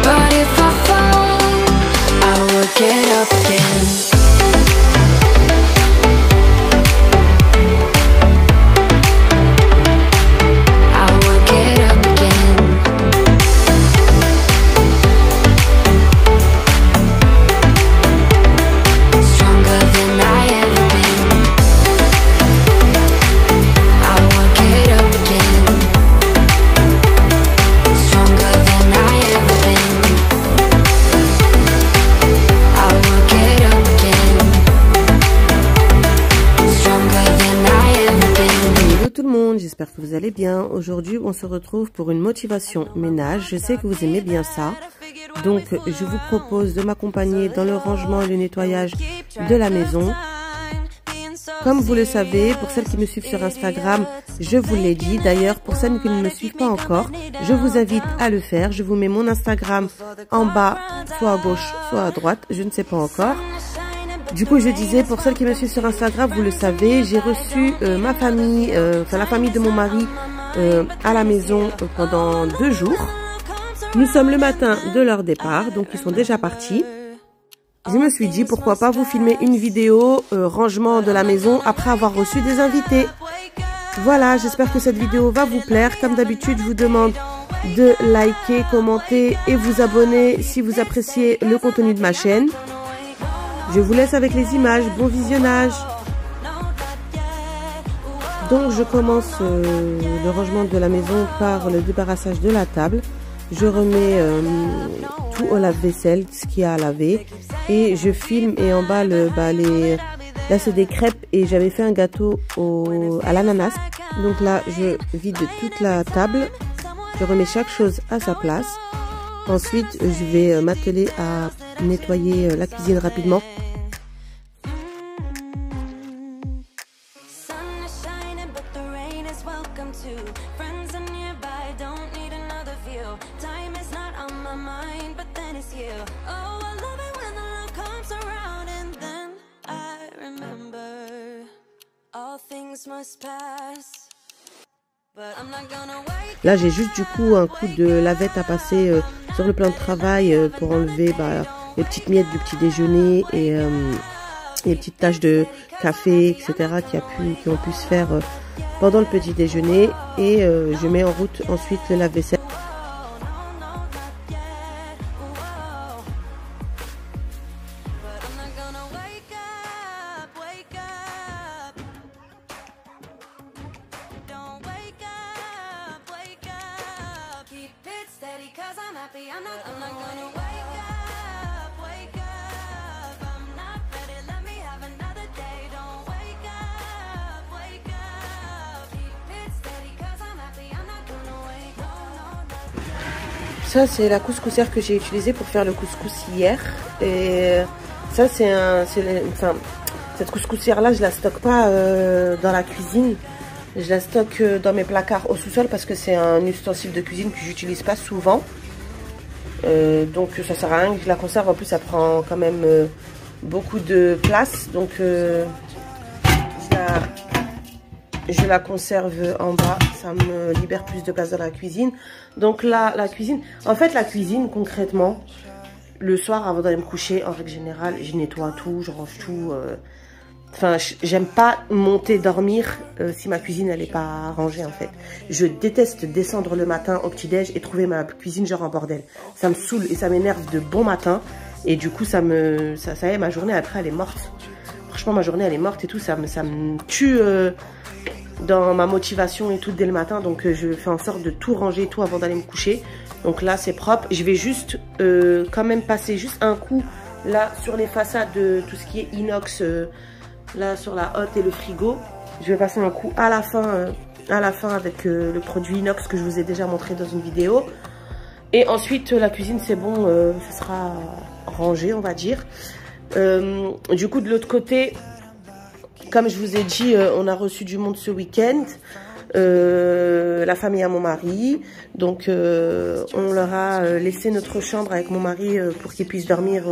But if I fall, I will get up again. J'espère que vous allez bien. Aujourd'hui, on se retrouve pour une motivation ménage. Je sais que vous aimez bien ça. Donc, je vous propose de m'accompagner dans le rangement et le nettoyage de la maison. Comme vous le savez, pour celles qui me suivent sur Instagram, je vous l'ai dit. D'ailleurs, pour celles qui ne me suivent pas encore, je vous invite à le faire. Je vous mets mon Instagram en bas, soit à gauche, soit à droite. Je ne sais pas encore. Du coup, je disais, pour celles qui me suivent sur Instagram, vous le savez, j'ai reçu ma famille, la famille de mon mari à la maison pendant 2 jours. Nous sommes le matin de leur départ, donc ils sont déjà partis. Je me suis dit, pourquoi pas vous filmer une vidéo rangement de la maison après avoir reçu des invités. Voilà, j'espère que cette vidéo va vous plaire. Comme d'habitude, je vous demande de liker, commenter et vous abonner si vous appréciez le contenu de ma chaîne. Je vous laisse avec les images, bon visionnage. Donc je commence le rangement de la maison par le débarrassage de la table. Je remets tout au lave-vaisselle, ce qu'il y a à laver. Et je filme et en bas, là c'est des crêpes et j'avais fait un gâteau à l'ananas. Donc là je vide toute la table. Je remets chaque chose à sa place. Ensuite je vais m'atteler à nettoyer la cuisine rapidement. Là j'ai juste du coup un coup de lavette à passer sur le plan de travail pour enlever les petites miettes du petit déjeuner et les petites taches de café, etc. qui ont pu se faire pendant le petit déjeuner. Et je mets en route ensuite le lave-vaisselle. Ça c'est la couscoussière que j'ai utilisée pour faire le couscous hier. Et ça cette couscoussière là je la stocke pas dans la cuisine. Je la stocke dans mes placards au sous-sol parce que c'est un ustensile de cuisine que j'utilise pas souvent. Donc ça sert à rien que je la conserve. En plus ça prend quand même beaucoup de place. Donc je la conserve en bas. Ça me libère plus de place dans la cuisine. Donc là, la cuisine... En fait, la cuisine, concrètement, le soir, avant d'aller me coucher, en règle générale, je nettoie tout, je range tout. Enfin, j'aime pas monter dormir si ma cuisine, elle est pas rangée, en fait. Je déteste descendre le matin au petit-déj et trouver ma cuisine genre en bordel. Ça me saoule et ça m'énerve de bon matin. Et du coup, ça y est, ma journée, après, elle est morte. Franchement, ma journée, elle est morte et tout. Ça me tue... dans ma motivation et tout dès le matin. Donc je fais en sorte de tout ranger, tout avant d'aller me coucher. Donc là c'est propre. Je vais juste quand même passer juste un coup là sur les façades de tout ce qui est inox, là sur la hotte et le frigo. Je vais passer un coup à la fin avec le produit inox que je vous ai déjà montré dans une vidéo. Et ensuite la cuisine c'est bon, ça sera rangé on va dire. Du coup de l'autre côté, comme je vous ai dit, on a reçu du monde ce week-end, la famille à mon mari. Donc, on leur a laissé notre chambre avec mon mari pour qu'ils puissent dormir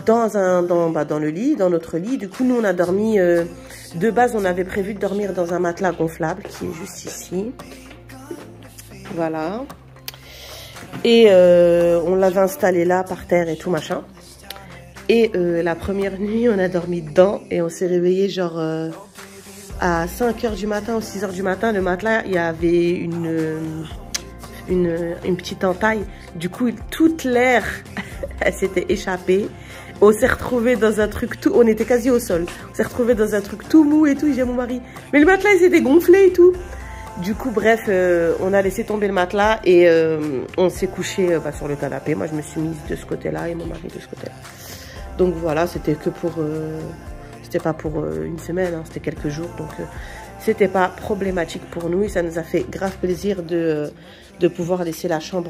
dans le lit, dans notre lit. Du coup, nous, on a dormi, de base, on avait prévu de dormir dans un matelas gonflable qui est juste ici. Voilà. Et on l'avait installé là par terre et tout machin. Et la première nuit, on a dormi dedans et on s'est réveillé genre à 5 h du matin ou 6 h du matin. Le matelas, il y avait une petite entaille. Du coup, toute l'air, elle s'était échappée. On s'est retrouvé dans un truc tout... On était quasi au sol. On s'est retrouvé dans un truc tout mou et tout. J'ai dit à mon mari, mais le matelas, il s'était gonflé et tout. Du coup, bref, on a laissé tomber le matelas et on s'est couché sur le canapé. Moi, je me suis mise de ce côté-là et mon mari de ce côté-là. Donc voilà, c'était que pour... c'était pas pour une semaine, hein, c'était quelques jours. Donc c'était pas problématique pour nous. Et ça nous a fait grave plaisir de pouvoir laisser la chambre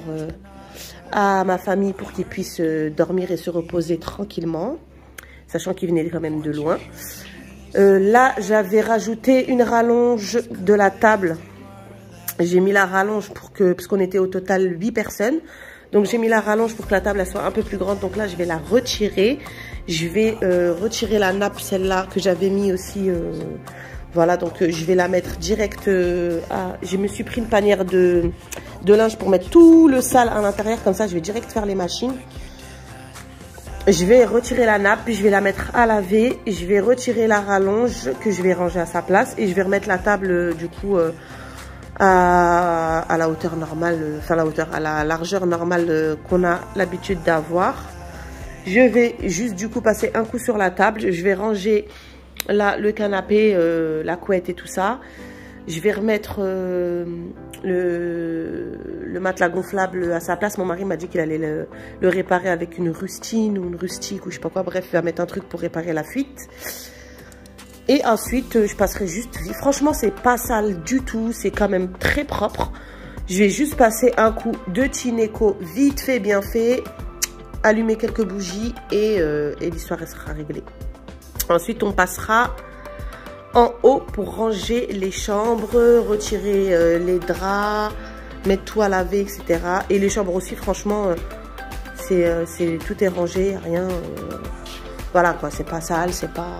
à ma famille pour qu'ils puissent dormir et se reposer tranquillement. Sachant qu'ils venaient quand même de loin. Là, j'avais rajouté une rallonge de la table. J'ai mis la rallonge pour que... Parce qu'on était au total 8 personnes. Donc j'ai mis la rallonge pour que la table elle soit un peu plus grande. Donc là, je vais la retirer. Je vais retirer la nappe, celle-là, que j'avais mis aussi. Voilà, donc je vais la mettre direct je me suis pris une panière de linge pour mettre tout le sale à l'intérieur. Comme ça, je vais direct faire les machines. Je vais retirer la nappe, puis je vais la mettre à laver. Je vais retirer la rallonge que je vais ranger à sa place. Et je vais remettre la table, du coup... à la hauteur normale, à la largeur normale qu'on a l'habitude d'avoir. Je vais juste du coup passer un coup sur la table. Je vais ranger là le canapé, la couette et tout ça. Je vais remettre le matelas gonflable à sa place. Mon mari m'a dit qu'il allait le réparer avec une rustine ou une rustique ou je sais pas quoi. Bref, il va mettre un truc pour réparer la fuite. Et ensuite, je passerai juste... Franchement, c'est pas sale du tout. C'est quand même très propre. Je vais juste passer un coup de Tineco vite fait, bien fait. Allumer quelques bougies et l'histoire sera réglée. Ensuite, on passera en haut pour ranger les chambres, retirer les draps, mettre tout à laver, etc. Et les chambres aussi, franchement, tout est rangé, rien... voilà quoi, c'est pas sale, c'est pas...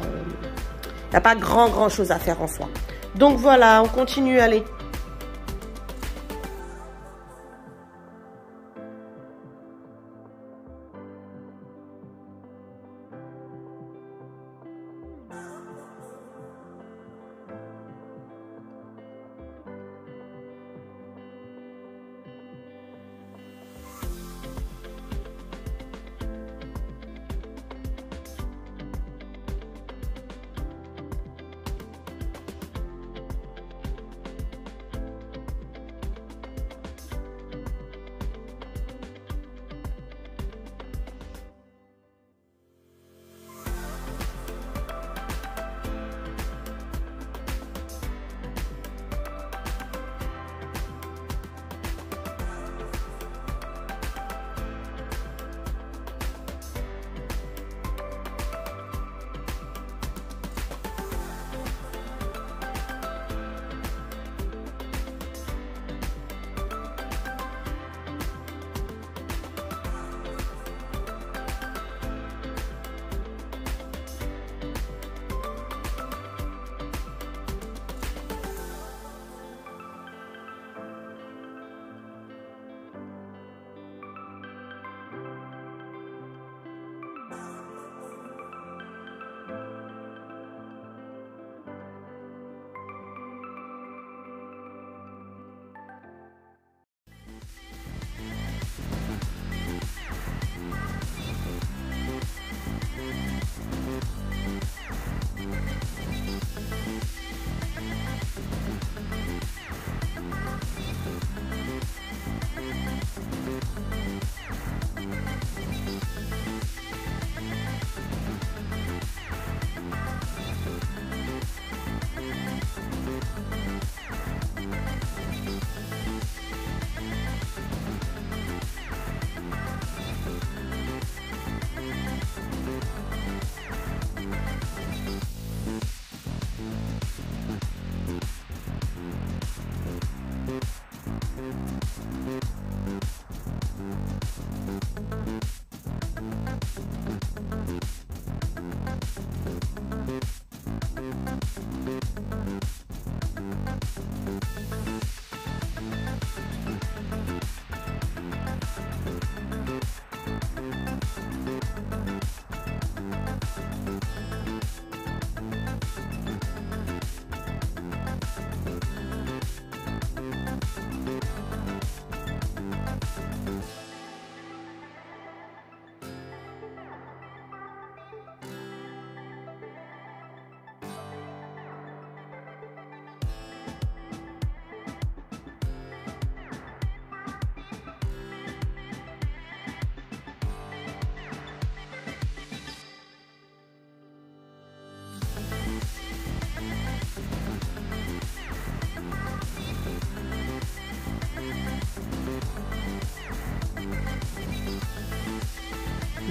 Il n'y a pas grand chose à faire en soi. Donc voilà, on continue, allez.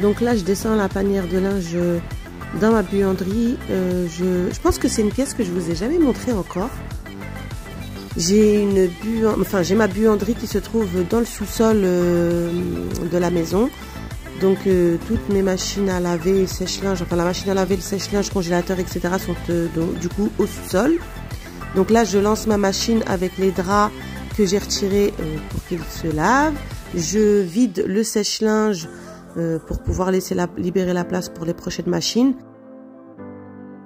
Donc là, je descends la panière de linge dans ma buanderie. Je pense que c'est une pièce que je vous ai jamais montrée encore. J'ai ma buanderie qui se trouve dans le sous-sol de la maison. Donc toutes mes machines à laver, sèche-linge, enfin la machine à laver, le sèche-linge, congélateur, etc. sont du coup au sous-sol. Donc là, je lance ma machine avec les draps que j'ai retirés pour qu'ils se lavent. Je vide le sèche-linge pour pouvoir libérer la place pour les prochaines machines.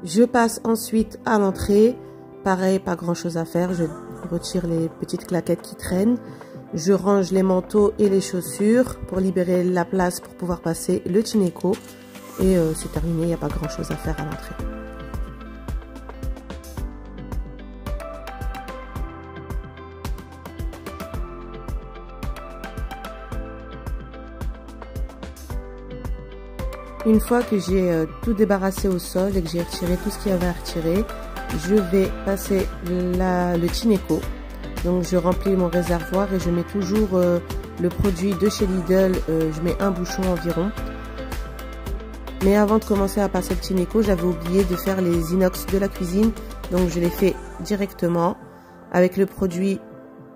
Je passe ensuite à l'entrée. Pareil, pas grand chose à faire. Je retire les petites claquettes qui traînent. Je range les manteaux et les chaussures pour libérer la place pour pouvoir passer le Tineco. Et c'est terminé, il n'y a pas grand chose à faire à l'entrée. Une fois que j'ai tout débarrassé au sol et que j'ai retiré tout ce qu'il y avait à retirer, je vais passer le Tineco. Donc je remplis mon réservoir et je mets toujours le produit de chez Lidl, je mets un bouchon environ. Mais avant de commencer à passer le Tineco, j'avais oublié de faire les inox de la cuisine. Donc je les fais directement avec le produit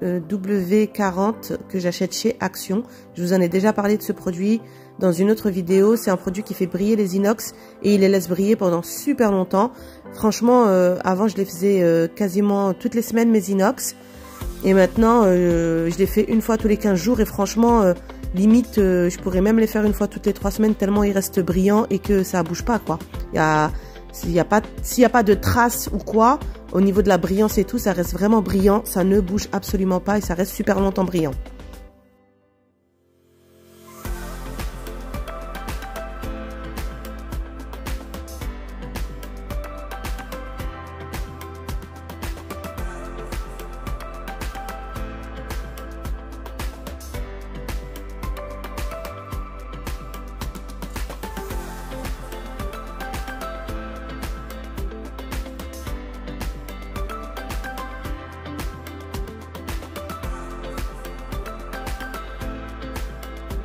W40 que j'achète chez Action. Je vous en ai déjà parlé de ce produit dans une autre vidéo. C'est un produit qui fait briller les inox et il les laisse briller pendant super longtemps. Franchement, avant je les faisais quasiment toutes les semaines mes inox. Et maintenant, je les fais une fois tous les 15 jours et franchement, limite, je pourrais même les faire une fois toutes les 3 semaines tellement ils restent brillants et que ça bouge pas, quoi. S'il n'y a pas de traces ou quoi, au niveau de la brillance et tout, ça reste vraiment brillant, ça ne bouge absolument pas et ça reste super longtemps brillant.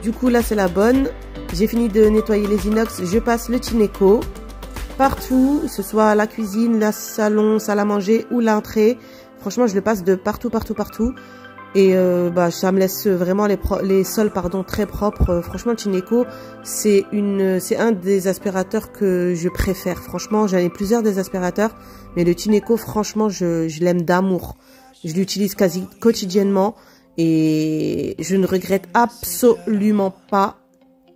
Du coup là c'est la bonne, j'ai fini de nettoyer les inox, je passe le Tineco partout, que ce soit la cuisine, le salon, salle à manger ou l'entrée. Franchement je le passe de partout. Et ça me laisse vraiment les sols très propres. Franchement le Tineco c'est un des aspirateurs que je préfère. Franchement j'en ai plusieurs des aspirateurs, mais le Tineco franchement je l'aime d'amour. Je l'utilise quasi quotidiennement. Et je ne regrette absolument pas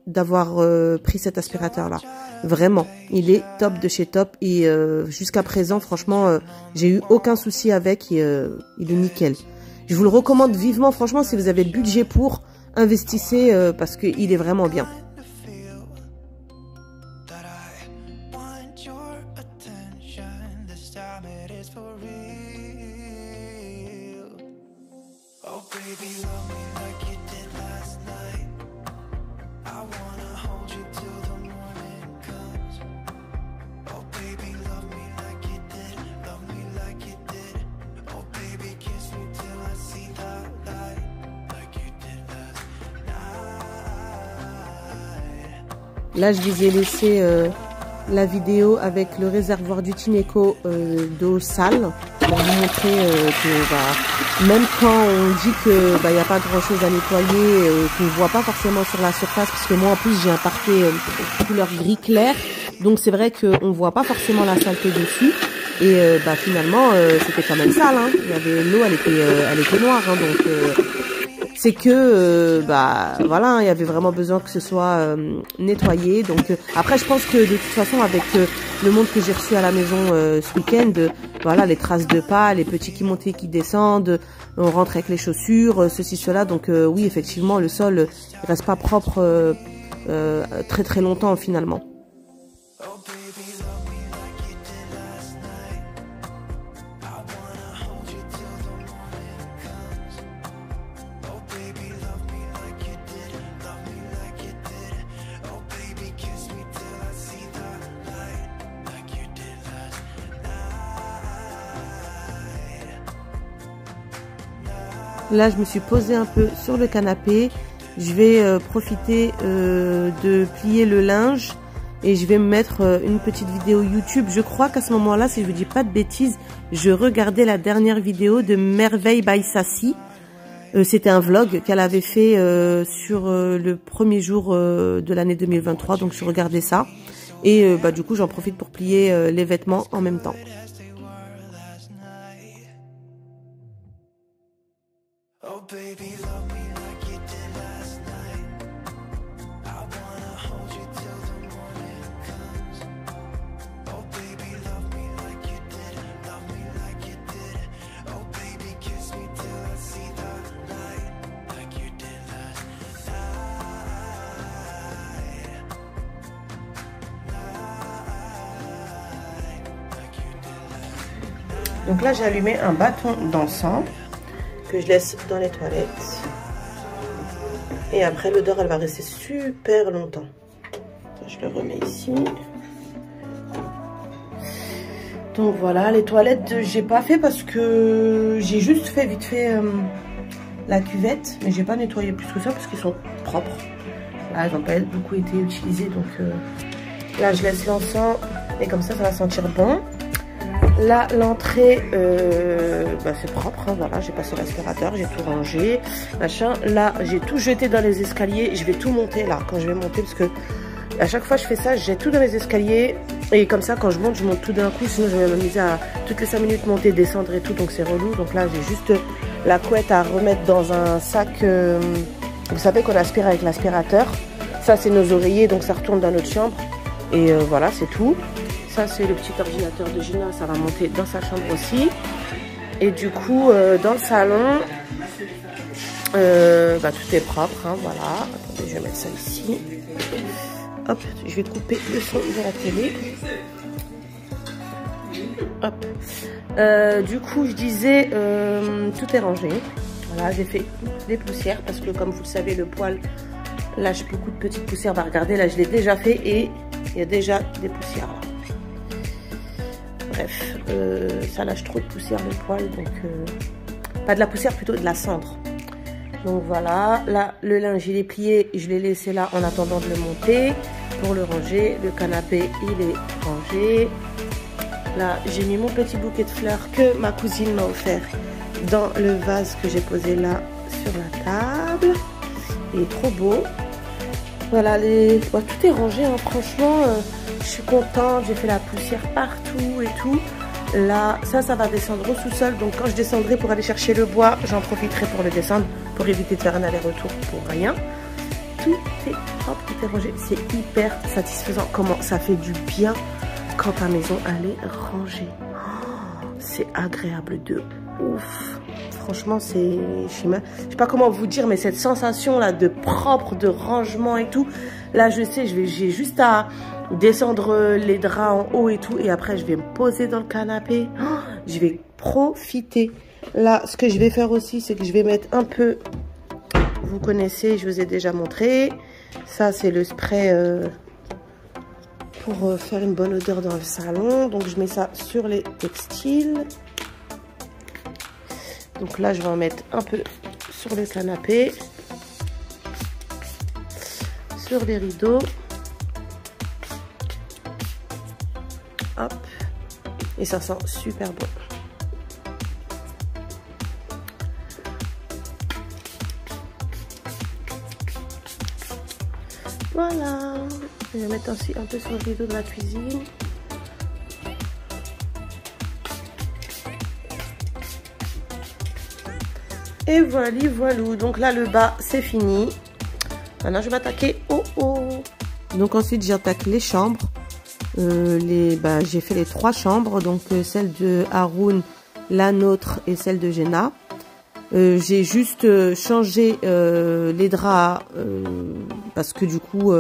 d'avoir pris cet aspirateur là. Vraiment, il est top de chez top. Et jusqu'à présent, franchement, j'ai eu aucun souci avec. Il est nickel. Je vous le recommande vivement. Franchement, si vous avez le budget pour, investissez parce qu'il est vraiment bien. Là, je vous ai laissé la vidéo avec le réservoir du Tineco d'eau sale pour vous montrer que même quand on dit que y a pas grand chose à nettoyer, qu'on ne voit pas forcément sur la surface, parce que moi en plus j'ai un parquet couleur gris clair, donc c'est vrai qu'on ne voit pas forcément la saleté dessus. Et finalement c'était quand même sale, hein. Il y avait l'eau, elle était noire, hein, donc c'est que voilà, il y avait vraiment besoin que ce soit nettoyé. Donc après je pense que de toute façon avec le monde que j'ai reçu à la maison ce week-end, voilà, les traces de pas, les petits qui montent et qui descendent, on rentre avec les chaussures, ceci cela. Donc oui, effectivement le sol il reste pas propre très longtemps finalement. Là, je me suis posée un peu sur le canapé je vais profiter de plier le linge et je vais me mettre une petite vidéo YouTube. Je crois qu'à ce moment-là, si je vous dis pas de bêtises, je regardais la dernière vidéo de Merveille by Sassy. C'était un vlog qu'elle avait fait sur le premier jour de l'année 2023, donc je regardais ça. Et du coup, j'en profite pour plier les vêtements en même temps. Donc là, j'ai allumé un bâton d'encens que je laisse dans les toilettes. Et après, l'odeur, elle va rester super longtemps. Je le remets ici. Donc voilà, les toilettes, j'ai pas fait parce que j'ai juste fait vite fait la cuvette. Mais j'ai pas nettoyé plus que ça parce qu'ils sont propres. Là, ils n'ont pas beaucoup été utilisés. Donc là, je laisse l'encens et comme ça va sentir bon. Là, l'entrée, c'est propre, hein, voilà, j'ai passé l'aspirateur, j'ai tout rangé, machin. Là, j'ai tout jeté dans les escaliers, je vais tout monter là, quand je vais monter, parce que à chaque fois je fais ça, je jette tout dans les escaliers, et comme ça, quand je monte tout d'un coup, sinon je vais m'amuser à toutes les 5 minutes monter, descendre et tout, donc c'est relou. Donc là, j'ai juste la couette à remettre dans un sac, vous savez qu'on aspire avec l'aspirateur. Ça, c'est nos oreillers, donc ça retourne dans notre chambre, et voilà, c'est tout. Ça, c'est le petit ordinateur de Gina, ça va monter dans sa chambre aussi. Et du coup, dans le salon, tout est propre, hein, voilà. Attendez, je vais mettre ça ici. Hop, je vais couper le son de la télé. Hop. Du coup, je disais, tout est rangé. Voilà, j'ai fait des poussières parce que, comme vous le savez, le poêle lâche beaucoup de petites poussières. Bah, regardez, là, je l'ai déjà fait et il y a déjà des poussières là. Bref, ça lâche trop de poussière le poêle, donc pas de la poussière, plutôt de la cendre. Donc voilà, là le linge il est plié, je l'ai laissé là en attendant de le monter pour le ranger. Le canapé il est rangé. Là j'ai mis mon petit bouquet de fleurs que ma cousine m'a offert dans le vase que j'ai posé là sur la table. Il est trop beau. Voilà, tout est rangé, hein. Franchement. Je suis contente, j'ai fait la poussière partout et tout. Là, ça va descendre au sous-sol. Donc quand je descendrai pour aller chercher le bois, j'en profiterai pour le descendre, pour éviter de faire un aller-retour pour rien. Tout est propre, tout est rangé. C'est hyper satisfaisant. Comment ça fait du bien quand ta maison elle est rangée. Oh, c'est agréable de ouf. Franchement, je sais pas comment vous dire, mais cette sensation là de propre, de rangement et tout. Là, je sais, j'ai juste à descendre les draps en haut et tout. Et après, je vais me poser dans le canapé. Oh, je vais profiter. Là, ce que je vais faire aussi, c'est que je vais mettre un peu... Vous connaissez, je vous ai déjà montré. Ça, c'est le spray pour faire une bonne odeur dans le salon. Donc, je mets ça sur les textiles. Donc là, je vais en mettre un peu sur le canapé. Sur les rideaux. Hop. Et ça sent super bon. Voilà. Je vais mettre aussi un peu sur le rideau de la cuisine. Et voilà, voilà. Donc là, le bas, c'est fini. Maintenant, je vais m'attaquer au haut. Donc ensuite, j'attaque les chambres. J'ai fait les 3 chambres. Donc celle de Haroun, la nôtre et celle de Jenna. J'ai juste changé les draps parce que du coup,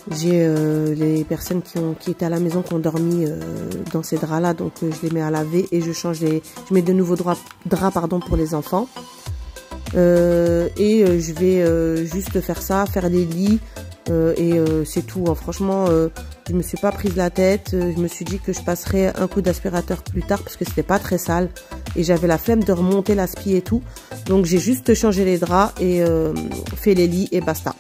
j'ai les personnes qui étaient à la maison qui ont dormi dans ces draps-là. Donc je les mets à laver et je mets de nouveaux draps pour les enfants. Je vais juste faire ça, faire les lits, c'est tout, hein. Franchement, je me suis pas prise la tête. Je me suis dit que je passerais un coup d'aspirateur plus tard parce que c'était pas très sale. Et j'avais la flemme de remonter l'aspi et tout. Donc j'ai juste changé les draps et fait les lits et basta.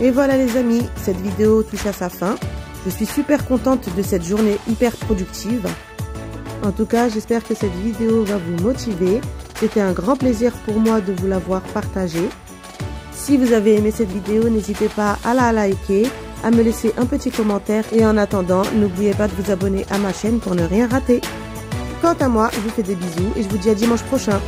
Et voilà les amis, cette vidéo touche à sa fin. Je suis super contente de cette journée hyper productive. En tout cas, j'espère que cette vidéo va vous motiver. C'était un grand plaisir pour moi de vous l'avoir partagée. Si vous avez aimé cette vidéo, n'hésitez pas à la liker, à me laisser un petit commentaire. Et en attendant, n'oubliez pas de vous abonner à ma chaîne pour ne rien rater. Quant à moi, je vous fais des bisous et je vous dis à dimanche prochain.